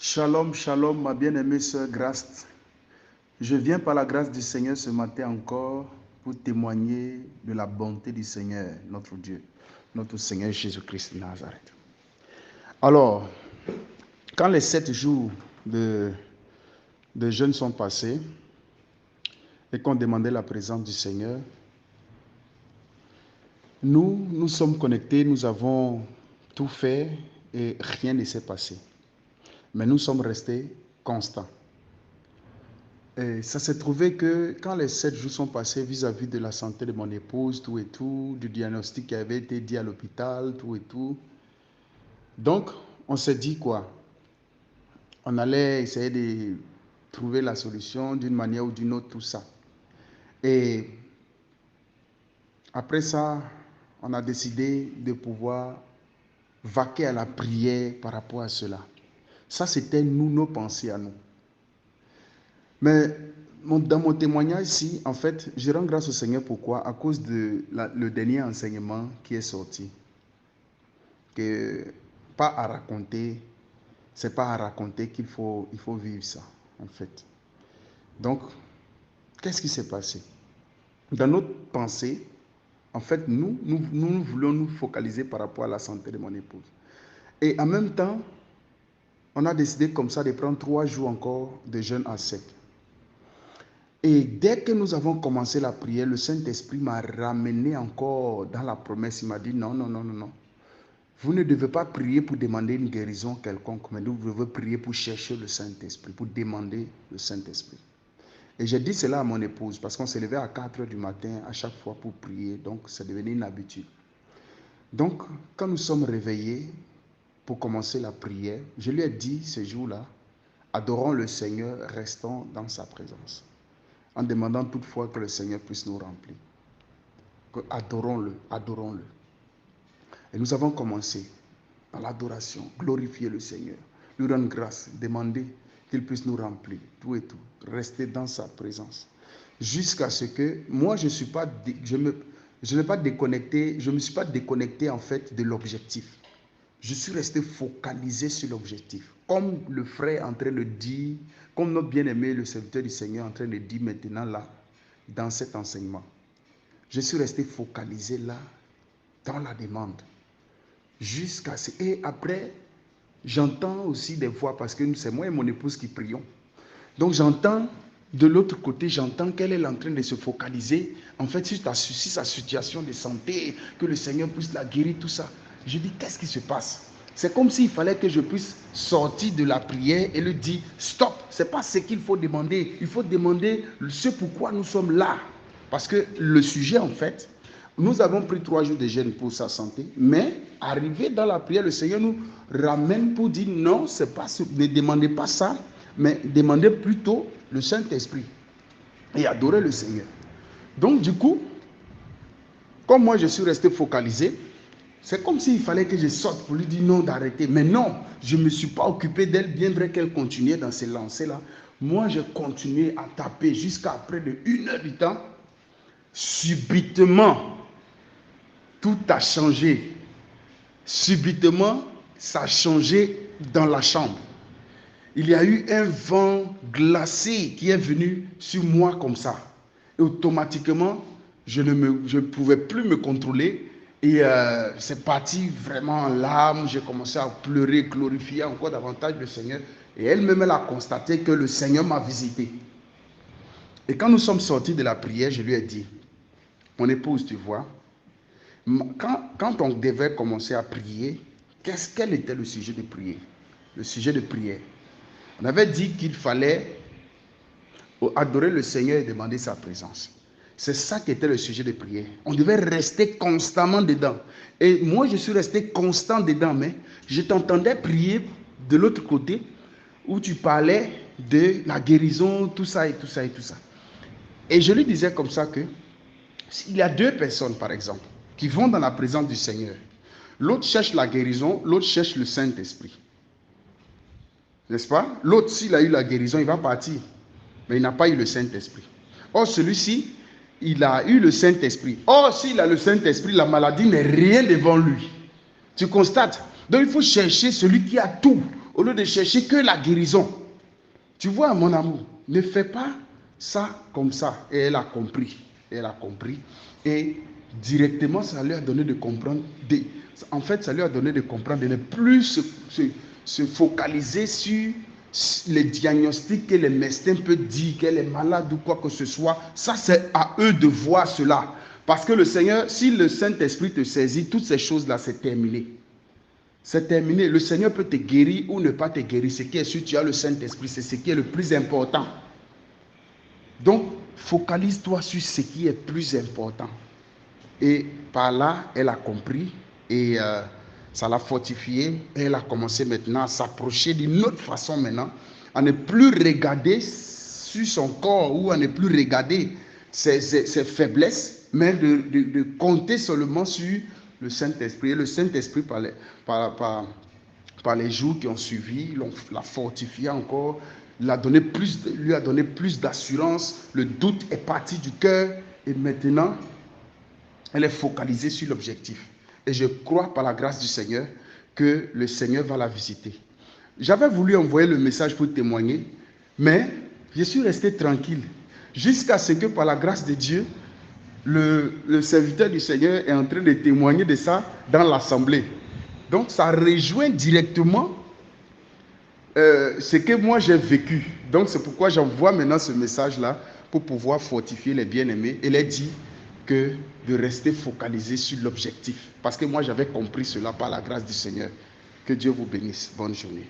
Shalom, shalom, ma bien-aimée sœur Grace. Je viens par la grâce du Seigneur ce matin encore pour témoigner de la bonté du Seigneur, notre Dieu, notre Seigneur Jésus-Christ de Nazareth. Alors, quand les 7 jours de jeûne sont passés et qu'on demandait la présence du Seigneur, nous sommes connectés, nous avons tout fait et rien ne s'est passé. Mais nous sommes restés constants. Et ça s'est trouvé que quand les 7 jours sont passés vis-à-vis de la santé de mon épouse, tout et tout, du diagnostic qui avait été dit à l'hôpital, tout et tout. Donc, on s'est dit quoi? On allait essayer de trouver la solution d'une manière ou d'une autre, tout ça. Et après ça, on a décidé de pouvoir vaquer à la prière par rapport à cela. Ça, c'était nos pensées à nous. Mais dans mon témoignage ici, en fait, je rends grâce au Seigneur. Pourquoi? À cause de le dernier enseignement qui est sorti. Que pas à raconter, c'est pas à raconter qu'il faut vivre ça, en fait. Donc, qu'est-ce qui s'est passé? Dans notre pensée, en fait, nous voulons nous focaliser par rapport à la santé de mon épouse. Et en même temps, on a décidé comme ça de prendre 3 jours encore de jeûne à sec. Et dès que nous avons commencé la prière, le Saint-Esprit m'a ramené encore dans la promesse. Il m'a dit non. Vous ne devez pas prier pour demander une guérison quelconque, mais vous devez prier pour chercher le Saint-Esprit, pour demander le Saint-Esprit. Et j'ai dit cela à mon épouse parce qu'on s'est levé à 4 heures du matin à chaque fois pour prier. Donc, c'est devenu une habitude. Donc, quand nous sommes réveillés pour commencer la prière, je lui ai dit ce jour-là, adorons le Seigneur, restons dans sa présence. En demandant toutefois que le Seigneur puisse nous remplir. Adorons-le. Et nous avons commencé dans l'adoration, glorifier le Seigneur, lui rendre grâce, demander qu'il puisse nous remplir, tout et tout, rester dans sa présence. Jusqu'à ce que, moi je ne me suis pas déconnecté en fait de l'objectif. Je suis resté focalisé sur l'objectif. Comme le frère est en train de dire, comme notre bien-aimé, le serviteur du Seigneur, est en train de dire maintenant là, dans cet enseignement. Je suis resté focalisé là, dans la demande. Jusqu'à ce... Et après, j'entends aussi des voix, parce que c'est moi et mon épouse qui prions. Donc j'entends, de l'autre côté, j'entends qu'elle est en train de se focaliser, en fait, sur sa situation de santé, que le Seigneur puisse la guérir, tout ça. Je dis, qu'est-ce qui se passe? C'est comme s'il fallait que je puisse sortir de la prière et lui dire, stop, ce n'est pas ce qu'il faut demander. Il faut demander ce pourquoi nous sommes là. Parce que le sujet, en fait, nous avons pris 3 jours de jeûne pour sa santé, mais arrivé dans la prière, le Seigneur nous ramène pour dire, non, ne demandez pas ça, mais demandez plutôt le Saint-Esprit et adorez le Seigneur. Donc, du coup, comme moi, je suis resté focalisé, c'est comme s'il fallait que je sorte pour lui dire non, d'arrêter. Mais non, je ne me suis pas occupé d'elle, bien vrai qu'elle continuait dans ces lancers-là. Moi, j'ai continué à taper jusqu'à près de 1 heure du temps. Subitement, tout a changé. Subitement, ça a changé dans la chambre. Il y a eu un vent glacé qui est venu sur moi comme ça. Et automatiquement, je ne pouvais plus me contrôler. Et c'est parti vraiment en larmes. J'ai commencé à pleurer, glorifier encore davantage le Seigneur. Et elle-même, elle a constaté que le Seigneur m'a visité. Et quand nous sommes sortis de la prière, je lui ai dit, mon épouse, tu vois, quand on devait commencer à prier, quel était le sujet de prière? Le sujet de prière. On avait dit qu'il fallait adorer le Seigneur et demander sa présence. C'est ça qui était le sujet de prière. On devait rester constamment dedans. Et moi, je suis resté constant dedans, mais je t'entendais prier de l'autre côté où tu parlais de la guérison, tout ça et tout ça et tout ça. Et je lui disais comme ça que s'il y a 2 personnes, par exemple, qui vont dans la présence du Seigneur, l'autre cherche la guérison, l'autre cherche le Saint-Esprit. N'est-ce pas? L'autre, s'il a eu la guérison, il va partir. Mais il n'a pas eu le Saint-Esprit. Or, celui-ci, il a eu le Saint-Esprit. Or, s'il a le Saint-Esprit, la maladie n'est rien devant lui. Tu constates? Donc, il faut chercher celui qui a tout au lieu de chercher que la guérison. Tu vois, mon amour, ne fais pas ça comme ça. Et elle a compris. Elle a compris. Et directement, ça lui a donné de comprendre. En fait, ça lui a donné de comprendre de ne plus se focaliser sur les diagnostics que les médecins peuvent dire, qu'elle est malade ou quoi que ce soit. Ça, c'est à eux de voir cela. Parce que le Seigneur, si le Saint-Esprit te saisit, toutes ces choses-là, c'est terminé. C'est terminé. Le Seigneur peut te guérir ou ne pas te guérir. Ce qui est sûr, tu as le Saint-Esprit. C'est ce qui est le plus important. Donc, focalise-toi sur ce qui est plus important. Et par là, elle a compris et ça l'a fortifiée. Elle a commencé maintenant à s'approcher d'une autre façon maintenant, à ne plus regarder sur son corps ou à ne plus regarder ses faiblesses, mais de compter seulement sur le Saint-Esprit. Et le Saint-Esprit, par les jours qui ont suivi, l'a fortifié encore, lui a donné plus d'assurance. Le doute est parti du cœur et maintenant, elle est focalisée sur l'objectif. Et je crois par la grâce du Seigneur que le Seigneur va la visiter. J'avais voulu envoyer le message pour témoigner, mais je suis resté tranquille jusqu'à ce que par la grâce de Dieu, le serviteur du Seigneur est en train de témoigner de ça dans l'assemblée. Donc ça rejoint directement ce que moi j'ai vécu. Donc c'est pourquoi j'envoie maintenant ce message-là pour pouvoir fortifier les bien-aimés et les dire que de rester focalisé sur l'objectif. Parce que moi j'avais compris cela par la grâce du Seigneur. Que Dieu vous bénisse. Bonne journée.